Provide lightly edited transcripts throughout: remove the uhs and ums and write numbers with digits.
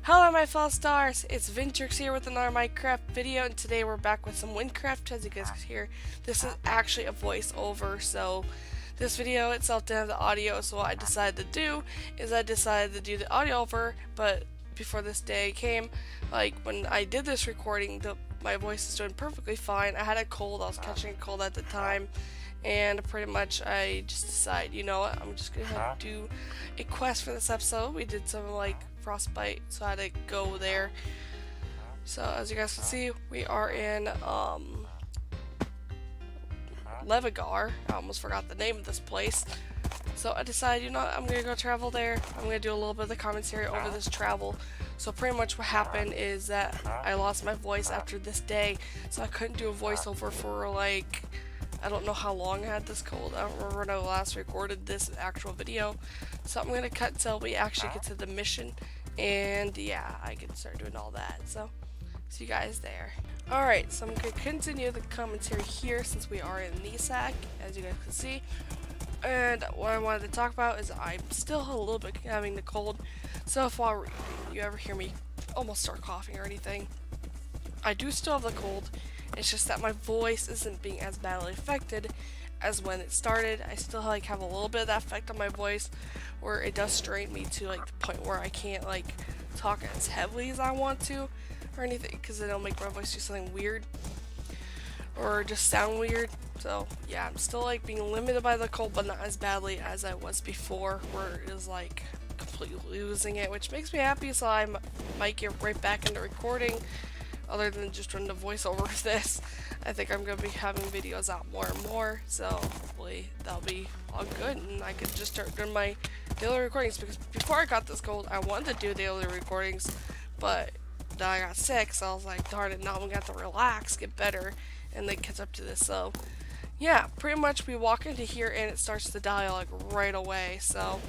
Hello my fellow stars, it's WynnCraft here with another Minecraft video, and today we're back with some WynnCraft. As you guys can hear, this is actually a voiceover, so this video itself didn't have the audio, so what I decided to do is I decided to do the audio over, but before this day came, like when I did this recording, my voice is doing perfectly fine. I had a cold, I was catching a cold at the time, and pretty much I just decided, you know what, I'm just gonna do a quest for this episode. We did some like Frostbite, so I had to go there. So as you guys can see, we are in Levigar. I almost forgot the name of this place. So I decided, you know what, I'm gonna go travel there. I'm gonna do a little bit of the commentary over this travel. So pretty much what happened is that I lost my voice after this day, so I couldn't do a voiceover for like, I don't know how long I had this cold. I don't remember when I last recorded this actual video. So I'm gonna cut till we actually get to the mission, and yeah, I can start doing all that. So see you guys there. Alright, so I'm gonna continue the commentary here since we are in Nisak, as you guys can see. And what I wanted to talk about is I'm still a little bit having the cold. So if you ever hear me almost start coughing or anything, I do still have the cold. It's just that my voice isn't being as badly affected as when it started. I still like have a little bit of that effect on my voice where it does strain me to like the point where I can't like talk as heavily as I want to or anything, because it'll make my voice do something weird or just sound weird. So yeah, I'm still like being limited by the cold, but not as badly as I was before, where it was like completely losing it, which makes me happy. So I might get right back into recording other than just running the voiceover for this. I think I'm going to be having videos out more and more, so hopefully that'll be all good and I can just start doing my daily recordings, because before I got this cold I wanted to do daily recordings, but then I got sick, so I was like, darn it, now I'm going to have to relax, get better, and then catch up to this. So yeah, pretty much we walk into here and it starts the dialogue right away. So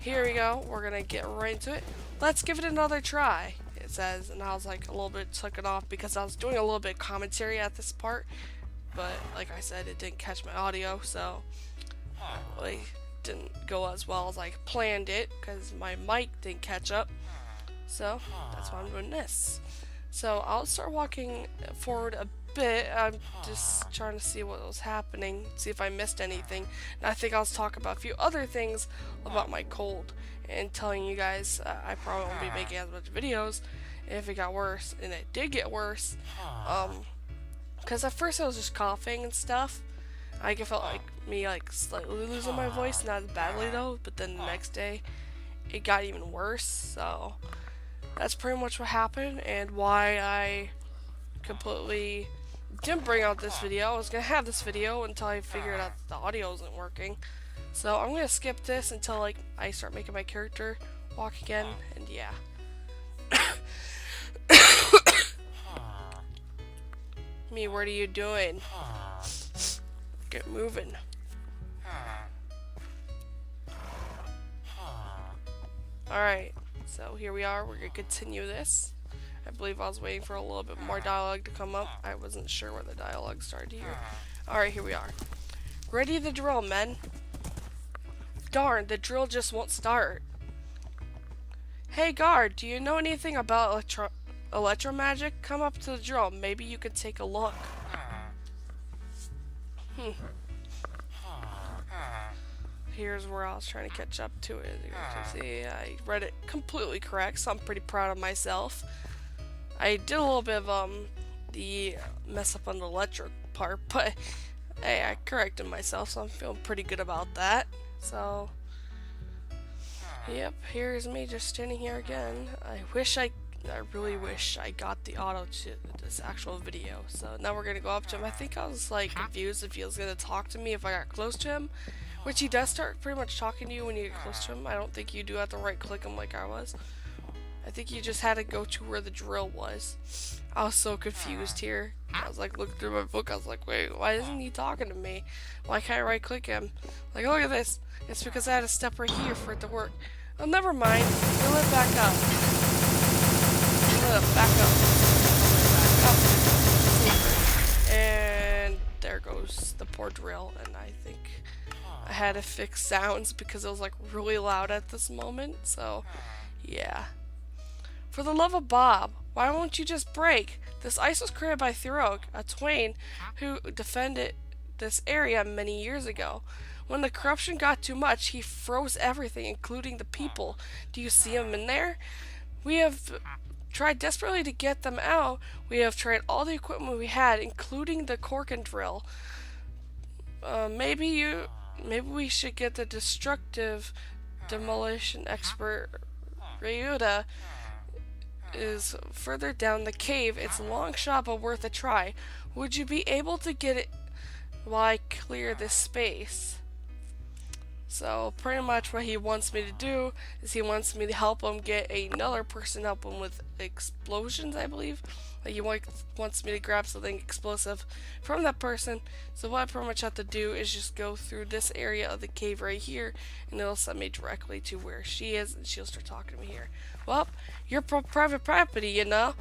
here we go, we're going to get right into it. Let's give it another try, it says, and I was like a little bit taken off because I was doing a little bit of commentary at this part, but like I said, it didn't catch my audio, so it really didn't go as well as I planned it because my mic didn't catch up. So that's why I'm doing this. So I'll start walking forward a bit. I'm just trying to see what was happening, see if I missed anything, and I think I'll talk about a few other things about my cold and telling you guys I probably won't be making as much videos if it got worse, and it did get worse, because at first I was just coughing and stuff. I felt like me like slightly losing my voice, not as badly though, but then the next day it got even worse. So that's pretty much what happened and why I completely didn't bring out this video. I was gonna have this video until I figured out the audio wasn't working. So I'm gonna skip this until like I start making my character walk again, and yeah. Me, what are you doing? Get moving. Alright, so here we are, we're gonna continue this. I believe I was waiting for a little bit more dialogue to come up. I wasn't sure where the dialogue started here. Alright, here we are. Ready the drill, men. Darn, the drill just won't start. Hey guard, do you know anything about electromagic? Come up to the drill, maybe you could take a look. Here's where I was trying to catch up to it. As you guys can see, I read it completely correct, so I'm pretty proud of myself. I did a little bit of the mess up on the electric part, but hey, I corrected myself, so I'm feeling pretty good about that. So yep, here's me just standing here again. I really wish I got the auto to this actual video. So now we're gonna go up to him. I think I was like confused if he was gonna talk to me if I got close to him, which he does start pretty much talking to you when you get close to him. I don't think you do have to right click him like I was. I think you just had to go to where the drill was. I was so confused here. I was like looking through my book, I was like, wait, why isn't he talking to me? Why can't I right click him? Like, look at this. It's because I had to step right here for it to work. Oh, never mind. Fill it back up. Back up. And there goes the poor drill, and I think I had to fix sounds because it was like really loud at this moment, so yeah. For the love of Bob, why won't you just break? This ice was created by Thurok, a Twain who defended this area many years ago. When the corruption got too much, he froze everything, including the people. Do you see him in there? We have tried desperately to get them out. We have tried all the equipment we had, including the cork and drill. Maybe we should get the destructive demolition expert. Ryuda is further down the cave. It's a long shot, but worth a try. Would you be able to get it while I clear this space? So pretty much what he wants me to do is he wants me to help him get another person, help him with explosions, I believe. Like he wants me to grab something explosive from that person. So what I pretty much have to do is just go through this area of the cave right here, and it'll send me directly to where she is, and she'll start talking to me here. Well, you're private property, you know.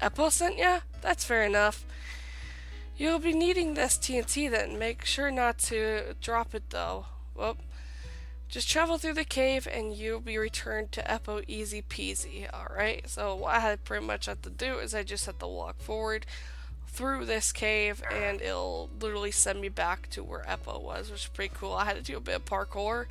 Eppo sent ya? That's fair enough. You'll be needing this TNT then. Make sure not to drop it though. Well, just travel through the cave and you'll be returned to Eppo easy peasy. Alright, so what I pretty much have to do is I just have to walk forward through this cave and it'll literally send me back to where Eppo was, which is pretty cool. I had to do a bit of parkour,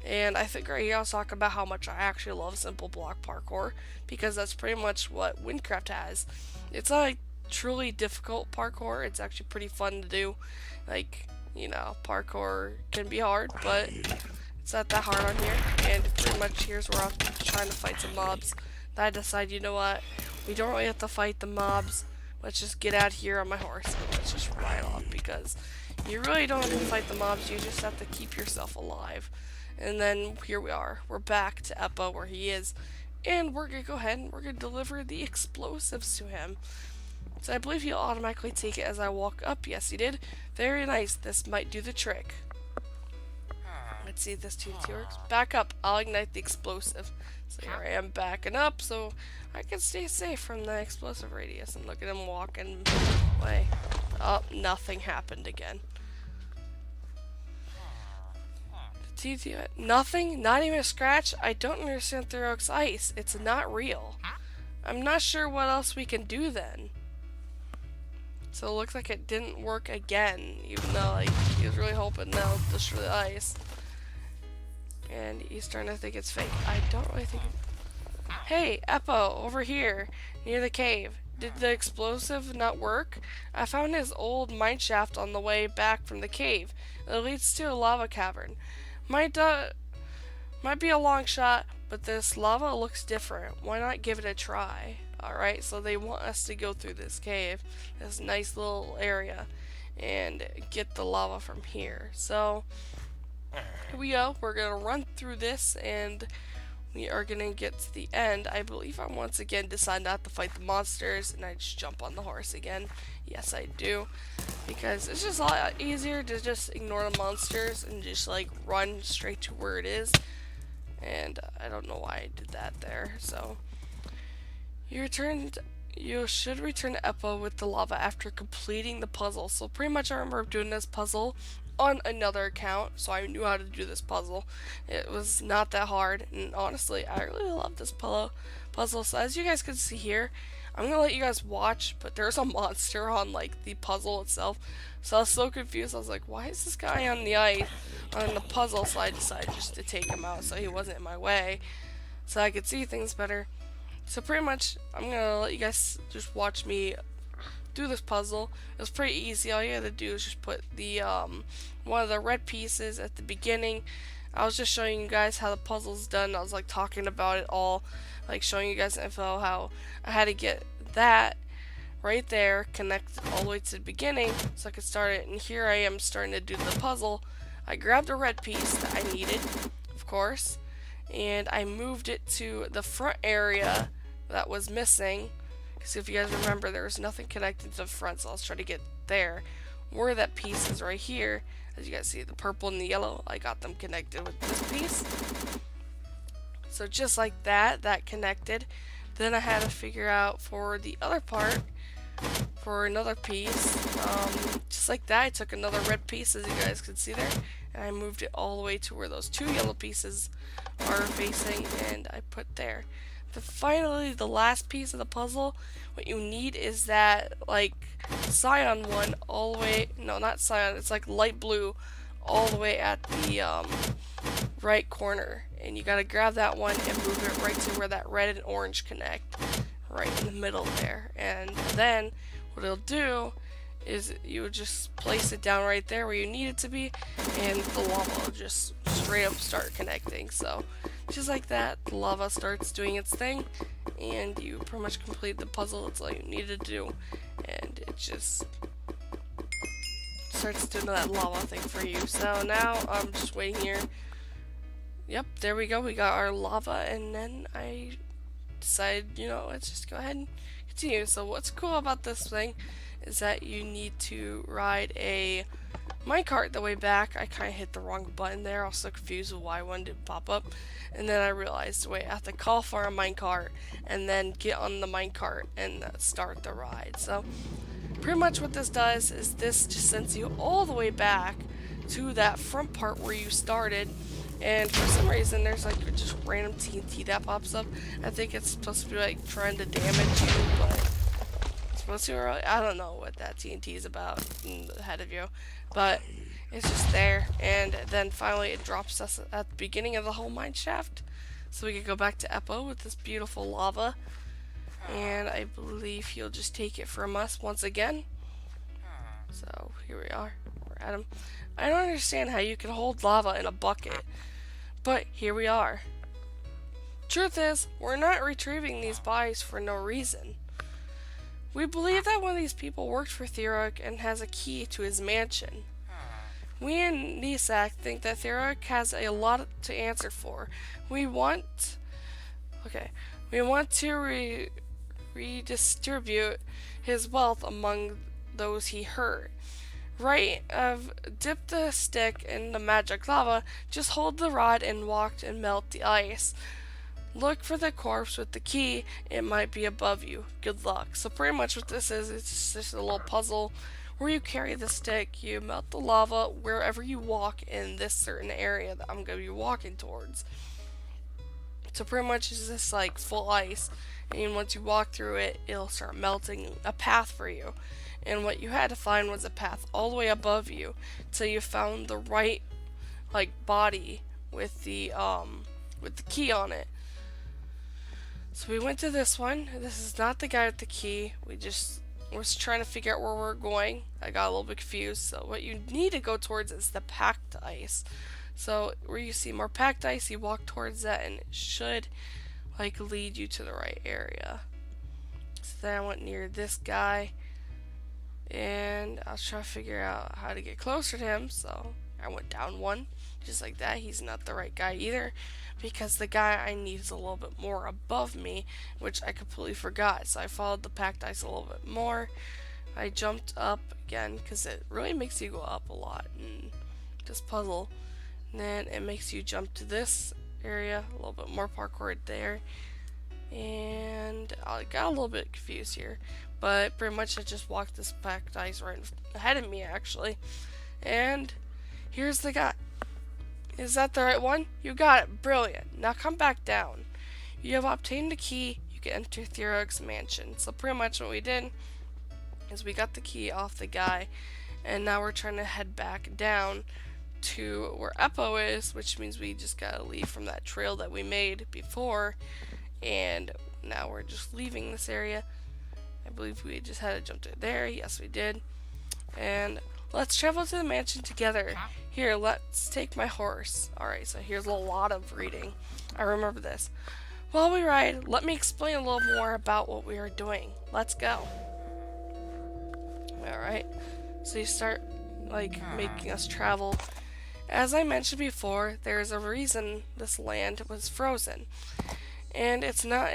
and I think right here I was talking about how much I actually love simple block parkour, because that's pretty much what WynnCraft has. It's not like truly difficult parkour, it's actually pretty fun to do. Like, you know, parkour can be hard, but it's not that hard on here, and pretty much here's where I'm trying to fight some mobs. Then I decide, you know what, we don't really have to fight the mobs, let's just get out here on my horse and let's just ride off, because you really don't have to fight the mobs, you just have to keep yourself alive. And then here we are, we're back to Eppo where he is, and we're gonna go ahead and we're gonna deliver the explosives to him. So I believe he'll automatically take it as I walk up. Yes, he did. Very nice, this might do the trick. Let's see if this TNT works. Back up, I'll ignite the explosive. So here I am backing up so I can stay safe from the explosive radius. And look at him walking away. Oh, nothing happened again. The TNT, nothing? Not even a scratch? I don't understand Thurok's ice. It's not real. I'm not sure what else we can do then. So it looks like it didn't work again, even though like he was really hoping they'll destroy the ice. And he's starting to think it's fake. I don't really think Hey, Eppo, over here, near the cave. Did the explosive not work? I found his old mine shaft on the way back from the cave. It leads to a lava cavern. Might be a long shot, but this lava looks different. Why not give it a try? Alright, so they want us to go through this cave, this nice little area, and get the lava from here. So here we go. We're gonna run through this and we are gonna get to the end. I believe I once again decide not to fight the monsters and I just jump on the horse again. Yes, I do, because it's just a lot easier to just ignore the monsters and just like run straight to where it is. And I don't know why I did that there. So you should return to Eppo with the lava after completing the puzzle. So pretty much I remember doing this puzzle on another account, so I knew how to do this puzzle. It was not that hard, and honestly, I really love this puzzle. So as you guys can see here, I'm gonna let you guys watch, but there's a monster on like the puzzle itself. So I was so confused. I was like, why is this guy on the ice on the puzzle? So I decided just to take him out so he wasn't in my way, so I could see things better. So pretty much, I'm gonna let you guys just watch me do this puzzle. It was pretty easy. All you had to do is just put the one of the red pieces at the beginning. I was just showing you guys how the puzzle's done. I was like talking about it all, like showing you guys info how I had to get that right there, connect all the way to the beginning so I could start it. And here I am starting to do the puzzle. I grabbed a red piece that I needed, of course, and I moved it to the front area that was missing. So if you guys remember, there was nothing connected to the front, so I was trying to get there. Where that piece is right here, as you guys see, the purple and the yellow, I got them connected with this piece. So just like that, that connected. Then I had to figure out for the other part, for another piece, just like that, I took another red piece, as you guys can see there, and I moved it all the way to where those two yellow pieces are facing, and I put there. finally, the last piece of the puzzle, what you need is that, like, cyan one all the way, no, not cyan, it's like light blue all the way at the, right corner. And you gotta grab that one and move it right to where that red and orange connect, right in the middle there. And then, what it'll do is you would just place it down right there where you need it to be, and the lava will just straight up start connecting. So just like that, the lava starts doing its thing, and you pretty much complete the puzzle. That's all you needed to do, and it just starts doing that lava thing for you. So now I'm just waiting here. Yep, there we go. We got our lava, and then I decided, you know, let's just go ahead and continue. So what's cool about this thing is that you need to ride a minecart the way back. I kind of hit the wrong button there. I was so confused with why one didn't pop up. And then I realized, wait, I have to call for a minecart and then get on the minecart and start the ride. So pretty much what this does is this just sends you all the way back to that front part where you started. And for some reason, there's like just random TNT that pops up. I think it's supposed to be like trying to damage you, but supposed to, I don't know what that TNT is about ahead of you, but it's just there. And then finally it drops us at the beginning of the whole mine shaft, so we can go back to Eppo with this beautiful lava, and I believe he'll just take it from us once again. So here we are, we're at him. I don't understand how you can hold lava in a bucket, but here we are. Truth is, we're not retrieving these bodies for no reason. We believe that one of these people worked for Theroic and has a key to his mansion. We in Nisak think that Theroic has a lot to answer for. We want to redistribute his wealth among those he hurt. Right, dip the stick in the magic lava, just hold the rod and walk and melt the ice. Look for the corpse with the key, it might be above you. Good luck. So pretty much what this is, it's just a little puzzle where you carry the stick, you melt the lava wherever you walk in this certain area that I'm going to be walking towards. So pretty much it's just like full ice, and once you walk through it, it'll start melting a path for you. And what you had to find was a path all the way above you till you found the right like body with the key on it. So we went to this one. This is not the guy with the key. We just was trying to figure out where we're going. I got a little bit confused. So what you need to go towards is the packed ice. So where you see more packed ice, you walk towards that, and it should like lead you to the right area. So then I went near this guy, and I was trying to figure out how to get closer to him. So I went down one, just like that. He's not the right guy either, because the guy I need is a little bit more above me, which I completely forgot. So I followed the packed ice a little bit more. I jumped up again, because it really makes you go up a lot in this puzzle. And then it makes you jump to this area, a little bit more parkour there. And I got a little bit confused here, but pretty much I just walked this packed ice right ahead of me actually. And here's the guy. Is that the right one? You got it. Brilliant. Now come back down. You have obtained the key. You can enter Theroic's mansion. So pretty much what we did is we got the key off the guy, and now we're trying to head back down to where Eppo is, which means we just gotta leave from that trail that we made before, and now we're just leaving this area. I believe we just had to jump to there. Yes, we did. And let's travel to the mansion together. Here, let's take my horse. Alright, so here's a lot of reading. I remember this. While we ride, let me explain a little more about what we are doing. Let's go. Alright, so you start like making us travel. As I mentioned before, there's a reason this land was frozen. And it's not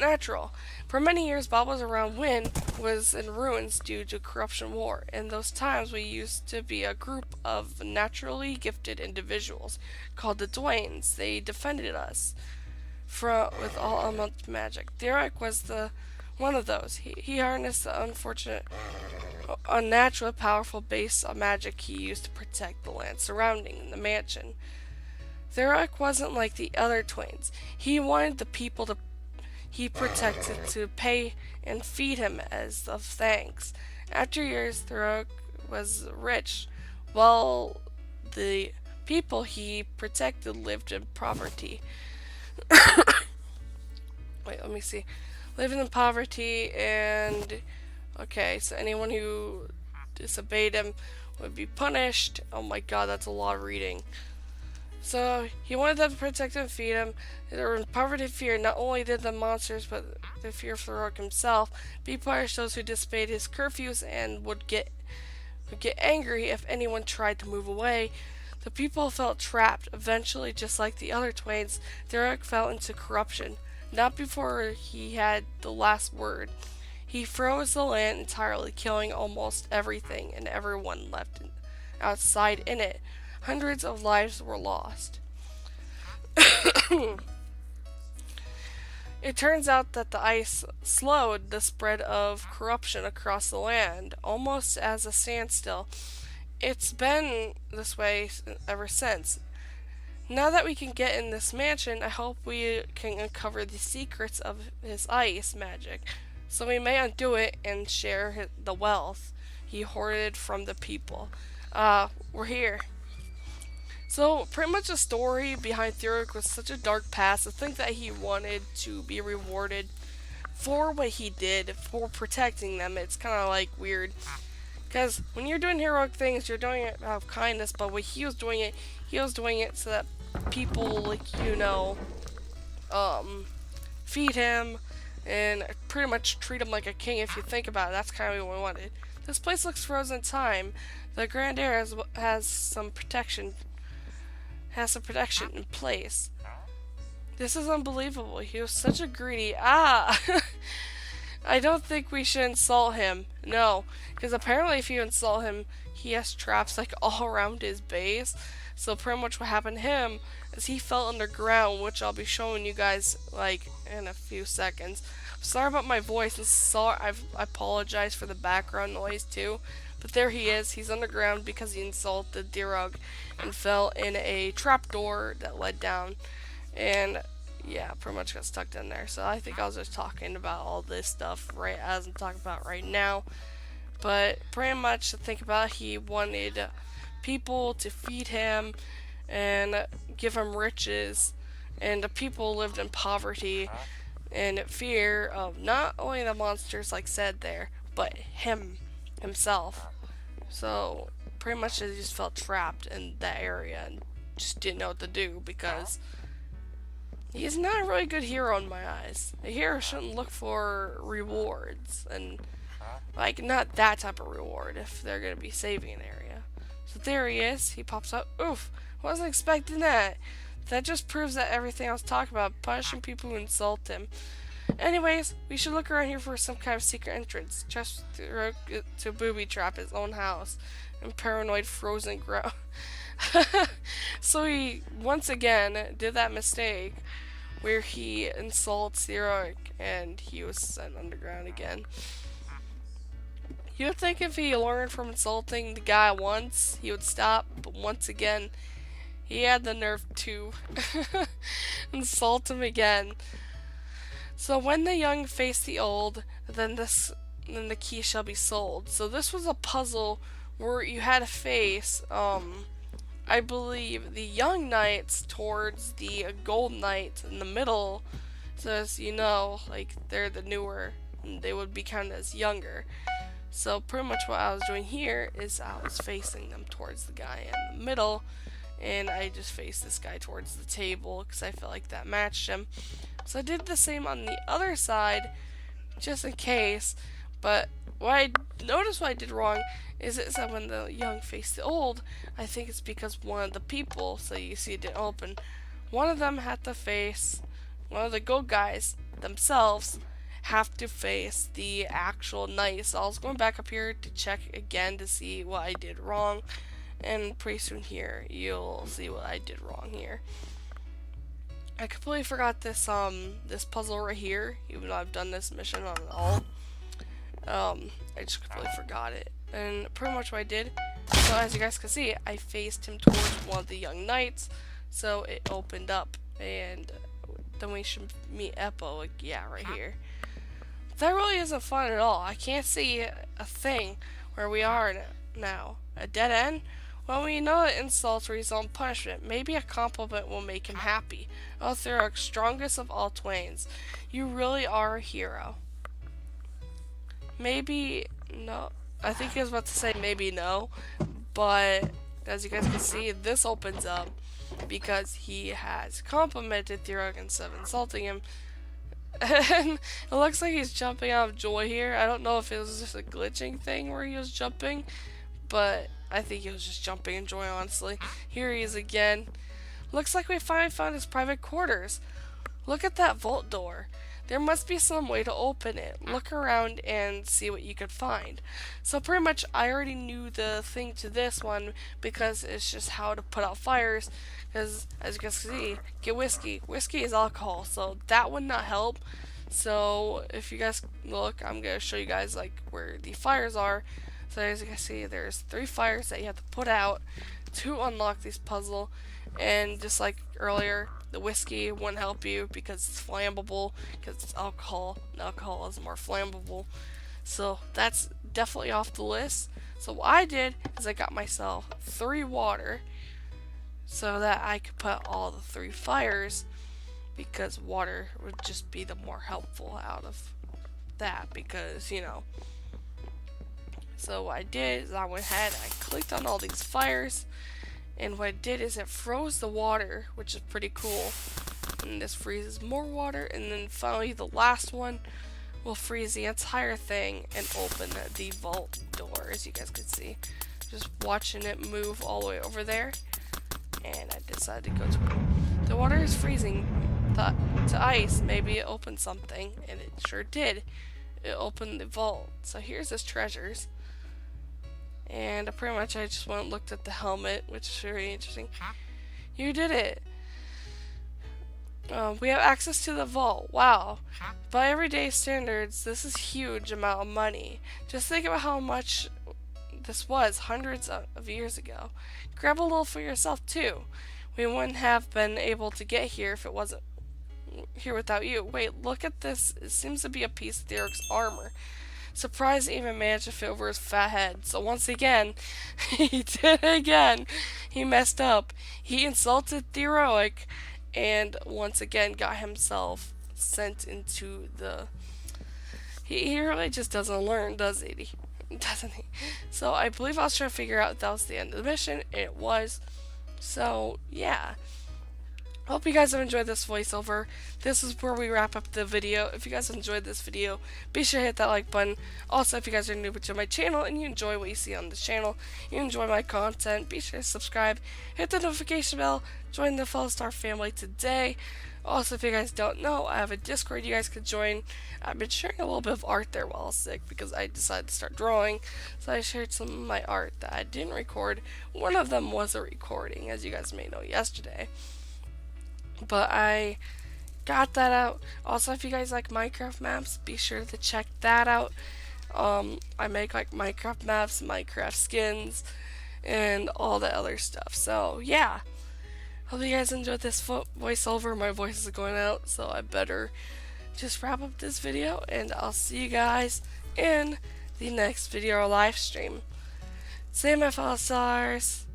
natural. For many years, Bobbles around Wynn was in ruins due to corruption war. In those times, we used to be a group of naturally gifted individuals called the Dwaynes. They defended us with all elements of magic. Theroic was one of those. He harnessed the unnatural, powerful base of magic he used to protect the land surrounding the mansion. Thurok wasn't like the other twins. He wanted the people he protected to pay and feed him as of thanks. After years, Thurok was rich, while the people he protected lived in poverty. Wait, let me see. Living in poverty, and okay, so anyone who disobeyed him would be punished. Oh my god, that's a lot of reading. So he wanted them to protect and feed him. They were in poverty and fear. Not only did the monsters, but the fear of Thorok himself, be punished those who disobeyed his curfews and would get angry if anyone tried to move away. The people felt trapped. Eventually, just like the other twains, Thorok fell into corruption. Not before he had the last word. He froze the land entirely, killing almost everything and everyone left outside in it. Hundreds of lives were lost. It turns out that the ice slowed the spread of corruption across the land, almost as a standstill. It's been this way ever since. Now that we can get in this mansion, I hope we can uncover the secrets of his ice magic, so we may undo it and share the wealth he hoarded from the people. We're here. So, pretty much the story behind Thurok was such a dark past. To think that he wanted to be rewarded for what he did, for protecting them, it's kind of like weird. Because when you're doing heroic things, you're doing it out of kindness, but when he was doing it so that people, like, feed him and pretty much treat him like a king. If you think about it, that's kind of what we wanted. This place looks frozen in time. The Grand Air has some protection in place. This is unbelievable. He was such a greedy. I don't think we should insult him. No, because apparently if you insult him, he has traps like all around his base. So pretty much what happened to him is he fell underground, which I'll be showing you guys like in a few seconds. Sorry about my voice, and I apologize for the background noise too. But there he is. He's underground because he insulted Dirog and fell in a trapdoor that led down. And yeah, pretty much got stuck in there. So I think I was just talking about all this stuff right as I'm talking about right now. But pretty much to think about it, he wanted people to feed him and give him riches. And the people lived in poverty and fear of not only the monsters like said there, but himself. So pretty much they just felt trapped in that area and just didn't know what to do because he's not a really good hero in my eyes. A hero shouldn't look for rewards and like not that type of reward if they're gonna be saving an area. So there he is. He pops up. Oof! Wasn't expecting that. That just proves that everything I was talking about, punishing people who insult him. Anyways, we should look around here for some kind of secret entrance. Just to booby trap his own house and paranoid frozen ground. So he once again did that mistake where he insults Thurok and he was sent underground again. You'd think if he learned from insulting the guy once, he would stop, but once again, he had the nerve to insult him again. So when the young face the old, then the key shall be sold. So this was a puzzle where you had to face, I believe, the young knights towards the gold knights in the middle. So as you know, like they're the newer, and they would be counted as younger. So pretty much what I was doing here is I was facing them towards the guy in the middle, and I just faced this guy towards the table because I felt like that matched him. So I did the same on the other side, just in case, but what I did wrong is it said when the young faced the old. I think it's because one of the people, so you see it didn't open, one of them had to face, one of the gold guys themselves have to face the actual knight. So I was going back up here to check again to see what I did wrong, and pretty soon here you'll see what I did wrong here. I completely forgot this puzzle right here, even though I've done this mission on it all. I just completely forgot it. And pretty much what I did, so as you guys can see, I faced him towards one of the young knights. So it opened up, and then we should meet Eppo, like, yeah, right here. That really isn't fun at all. I can't see a thing where we are now. A dead end? Well, we know that insults result in punishment. Maybe a compliment will make him happy. Oh, Thurok, strongest of all twains. You really are a hero. Maybe no. I think he was about to say maybe no, but as you guys can see, this opens up because he has complimented Thurok instead of insulting him. And it looks like he's jumping out of joy here. I don't know if it was just a glitching thing where he was jumping, but I think he was just jumping in joy, honestly. Here he is again. Looks like we finally found his private quarters. Look at that vault door. There must be some way to open it. Look around and see what you could find. So pretty much I already knew the thing to this one because it's just how to put out fires. Because as you can see, get whiskey. Whiskey is alcohol, so that would not help. So if you guys look, I'm going to show you guys like where the fires are. So as you can see, there's 3 fires that you have to put out to unlock this puzzle. And just like earlier, the whiskey wouldn't help you because it's flammable, because it's alcohol, and alcohol is more flammable. So that's definitely off the list. So what I did is I got myself 3 water so that I could put all the 3 fires, because water would just be the more helpful out of that, because, you know. So what I did is I went ahead and I clicked on all these fires. And what it did is it froze the water, which is pretty cool. And this freezes more water. And then finally the last one will freeze the entire thing and open the vault door, as you guys can see. Just watching it move all the way over there. And I decided to go to it. The water is freezing to ice. Maybe it opened something. And it sure did. It opened the vault. So here's his treasures. And pretty much I just went and looked at the helmet, which is very interesting. You did it! We have access to the vault. Wow. By everyday standards, this is a huge amount of money. Just think about how much this was hundreds of years ago. Grab a little for yourself too. We wouldn't have been able to get here if it wasn't here without you. Wait, look at this. It seems to be a piece of Thurok's armor. Surprised he even managed to fit over his fat head. So once again, he did it again. He messed up. He insulted Thurok and once again got himself sent into the... He really just doesn't learn, does he? Doesn't he? So I believe I was trying to figure out if that was the end of the mission. It was. So yeah. Hope you guys have enjoyed this voiceover. This is where we wrap up the video. If you guys enjoyed this video, be sure to hit that like button. Also, if you guys are new to my channel and you enjoy what you see on this channel, you enjoy my content, be sure to subscribe, hit the notification bell, join the Fellow Star family today. Also, if you guys don't know, I have a Discord you guys could join. I've been sharing a little bit of art there while I was sick because I decided to start drawing. So I shared some of my art that I didn't record. One of them was a recording, as you guys may know, yesterday. But I got that out. Also, if you guys like Minecraft maps, be sure to check that out. I make like Minecraft maps, Minecraft skins, and all the other stuff. So yeah, hope you guys enjoyed this voiceover. My voice is going out, so I better just wrap up this video, and I'll see you guys in the next video or live stream. See you, my fellow stars.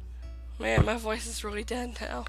Man, my voice is really dead now.